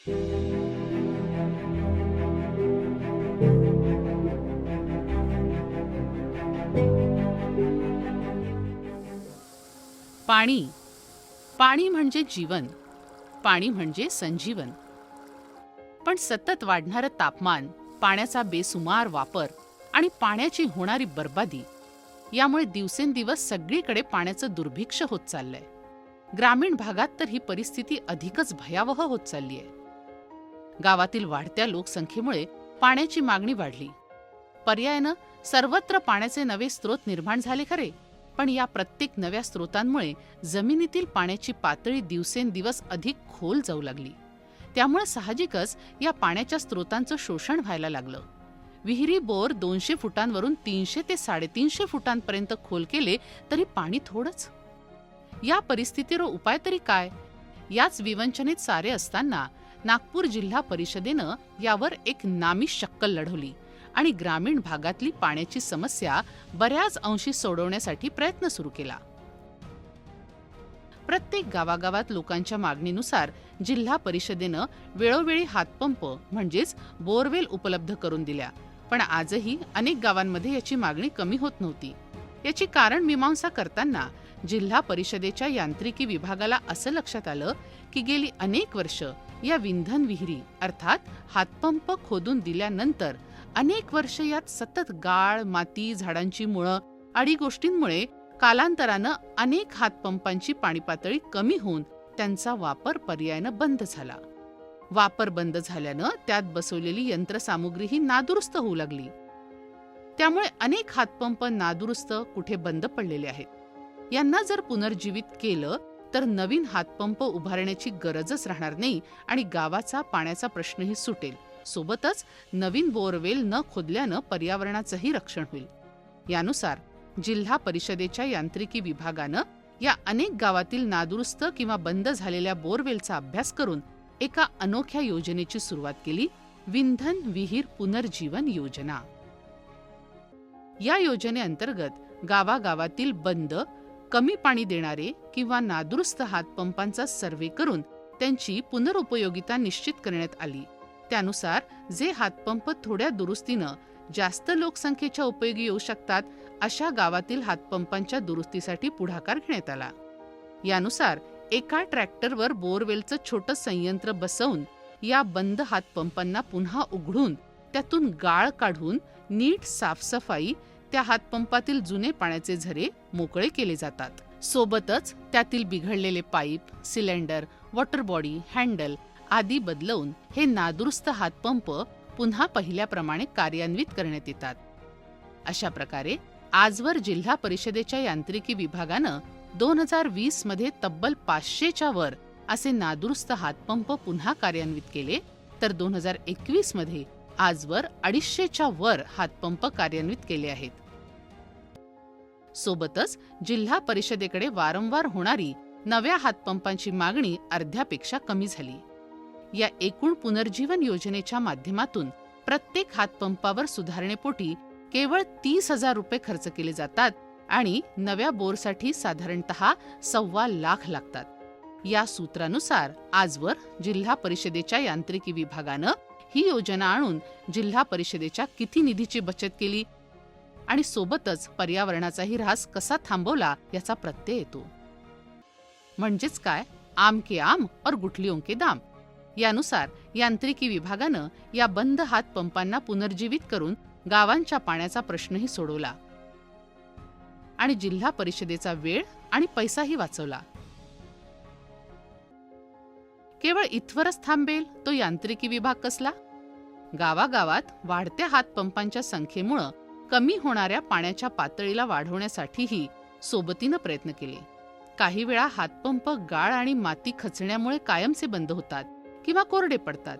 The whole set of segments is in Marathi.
पाणी. पाणी म्हणजे जीवन. पाणी म्हणजे संजीवन. पण सतत वाढणारं तापमान, पाण्याचा बेसुमार वापर आणि पाण्याची होणारी बर्बादी यामुळे दिवसेंदिवस सगळीकडे पाण्याचं दुर्भिक्ष होत चाललंय. ग्रामीण भागात तर ही परिस्थिती अधिकच भयावह होत चालली आहे. गावातील वाढत्या लोकसंख्येमुळे पाण्याची मागणी वाढली. पर्यायानं सर्वत्र पाण्याचे नवे स्रोत निर्माण झाले खरे, पण या प्रत्येक नव्या स्रोतांमुळे जमिनीतील पाण्याची पातळी दिवसेंदिवस अधिक खोल जाऊ लागली. त्यामुळे साहजिकच या पाण्याच्या स्रोतांचं शोषण व्हायला लागलं. विहिरी बोर 200 फुटांवरून 300 ते 350 फुटांपर्यंत खोल केले तरी पाणी थोडंच. या परिस्थितीवर उपाय तरी काय? याच विवंचनेत सारे असताना नागपूर जिल्हा परिषदेनं यावर एक नामी शक्कल लढवली आणि ग्रामीण भागातली पाण्याची समस्या बऱ्याच अंशी सोडवण्यासाठी प्रयत्न सुरू केला. प्रत्येक गावागावात लोकांच्या मागणीनुसार जिल्हा परिषदेनं वेळोवेळी हातपंप म्हणजेच बोरवेल उपलब्ध करून दिल्या. पण आजही अनेक गावांमध्ये याची मागणी कमी होत नव्हती. याची कारण मीमांसा करताना जिल्हा परिषदेच्या यांत्रिकी विभागाला असं लक्षात आलं की गेली अनेक वर्ष या विंधन विहिरी अर्थात हातपंप खोदून दिल्यानंतर अनेक वर्ष यात सतत गाळ, माती, झाडांची मुळं आदी गोष्टींमुळे कालांतरानं अनेक हातपंपांची पाणी पातळी कमी होऊन त्यांचा वापर पर्यायानं बंद झाला. वापर बंद झाल्यानं त्यात बसवलेली यंत्रसामुग्रीही नादुरुस्त होऊ लागली. त्यामुळे अनेक हातपंप नादुरुस्त, कुठे बंद पडलेले आहेत. यांना जर पुनर्जीवित केलं तर नवीन हातपंप उभारण्याची गरजच राहणार नाही आणि गावाचा पाण्याचा प्रश्नही सुटेल. सोबतच नवीन बोरवेल न खोदल्यानं पर्यावरणाचंही रक्षण होईल. यानुसार जिल्हा परिषदेच्या यांत्रिकी विभागानं या अनेक गावातील नादुरुस्त किंवा बंद झालेल्या बोरवेलचा अभ्यास करून एका अनोख्या योजनेची सुरुवात केली, विंधन विहीर पुनर्जीवन योजना. या योजनेअंतर्गत गावागावातील बंद, कमी पाणी देणारे किंवा नादुरुस्त हातपंपांचा सर्वे करून त्यांची पुनरुपयोगिता निश्चित करण्यात आली. त्यानुसार जे हातपंप थोड्या दुरुस्तीनं जास्त लोकसंख्येच्या उपयोगी येऊ शकतात अशा गावातील हातपंपांच्या दुरुस्तीसाठी पुढाकार घेण्यात आला. यानुसार एका ट्रॅक्टरवर बोरवेलचं छोटं संयंत्र बसवून या बंद हातपंपांना पुन्हा उघडून त्यातून गाळ काढून नीट साफसफाई, त्या हातपंपातील जुने पाण्याचे झरे मोकळे केले जातात. सोबतच त्यातील बिघडलेले pipe, cylinder, water body, handle आदी बदलवून हे नादुरुस्त हातपंप पुन्हा पहिल्याप्रमाणे कार्यान्वित करण्यात येतात. अशा प्रकारे आजवर जिल्हा परिषदेच्या यांत्रिकी विभागानं 2020 मध्ये तब्बल 500च्या वर असे नादुरुस्त हातपंप पुन्हा कार्यान्वित केले, तर 2021 मध्ये आजवर 250च्या वर हातपंप कार्यान्वित केले आहेत. सोबतच जिल्हा परिषदेकडे वारंवार होणारी नव्या हातपंपांची मागणी अर्ध्यापेक्षा कमी झाली. या एकूण पुनर्जीवन योजनेच्या माध्यमातून प्रत्येक हातपंपावर सुधारणेपोटी केवळ 30,000 रुपये खर्च केले जातात आणि नव्या बोरसाठी साधारणतः 1.25 लाख लागतात. या सूत्रानुसार आजवर जिल्हा परिषदेच्या यांत्रिकी विभागानं ही योजना आणून जिल्हा परिषदेच्या किती निधीची बचत केली आणि सोबतच पर्यावरणाचाही ऱ्हास कसा थांबवला याचा प्रत्यय येतो. म्हणजेच काय, आम के आम और गुठलियों के दाम. यानुसार यांत्रिकी विभागानं या बंद हातपंपांना पुनर्जीवित करून गावांच्या पाण्याचा प्रश्नही सोडवला आणि जिल्हा परिषदेचा वेळ आणि पैसाही वाचवला. केवळ इथवरच थांबेल तो यांत्रिकी विभाग कसला? गावागावात वाढत्या हातपंपांच्या संख्येमुळे कमी होणाऱ्या पाण्याच्या पातळीला वाढवण्यासाठीही सोबतीनं प्रयत्न केले. काही वेळा हातपंप गाळ आणि माती खचण्यामुळे कायमचे बंद होतात किंवा कोरडे पडतात.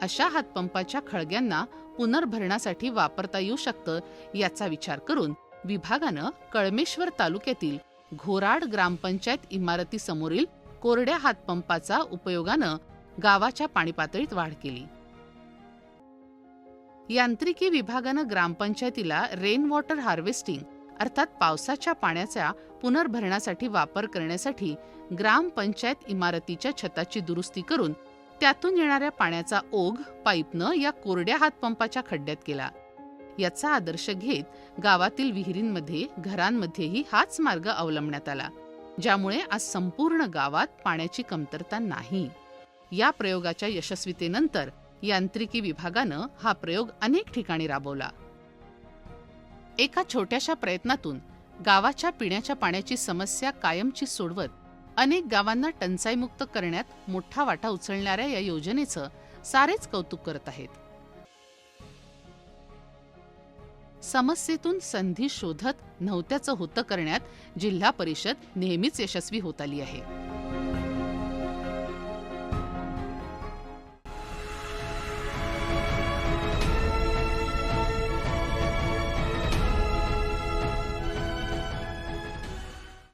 अशा हातपंपाच्या खळग्यांना पुनर्भरणासाठी वापरता येऊ शकतं याचा विचार करून विभागानं कळमेश्वर तालुक्यातील घोराड ग्रामपंचायत इमारतीसमोरील कोरड्या हातपंपाचा उपयोगानं गावाच्या पाणीपातळीत वाढ केली. यांत्रिकी विभागानं ग्रामपंचायतीला रेन वॉटर हार्वेस्टिंग अर्थात पावसाच्या पाण्याचा पुनर्भरणासाठी वापर करण्यासाठी ग्रामपंचायत इमारतीच्या छताची दुरुस्ती करून त्यातून येणाऱ्या पाण्याचा ओघ पाईपनं या कोरड्या हातपंपाच्या खड्ड्यात केला. याचा आदर्श घेत गावातील विहिरींमध्ये, घरांमध्येही हाच मार्ग अवलंबण्यात आला, ज्यामुळे आज संपूर्ण गावात पाण्याची कमतरता नाही. या प्रयोगाच्या यशस्वीतेनंतर यांत्रिकी विभागानं हा प्रयोग अनेक ठिकाणी राबवला. एका छोट्याशा प्रयत्नातून गावाच्या पिण्याच्या पाण्याची समस्या कायमची सोडवत अनेक गावांना टंचाईमुक्त करण्यात मोठा वाटा उचलणाऱ्या या योजनेचं सारेच कौतुक करत आहेत. समस्येतून संधी शोधत नव्हत्याचं होतं करण्यात जिल्हा परिषद नेहमीच यशस्वी होत आली आहे.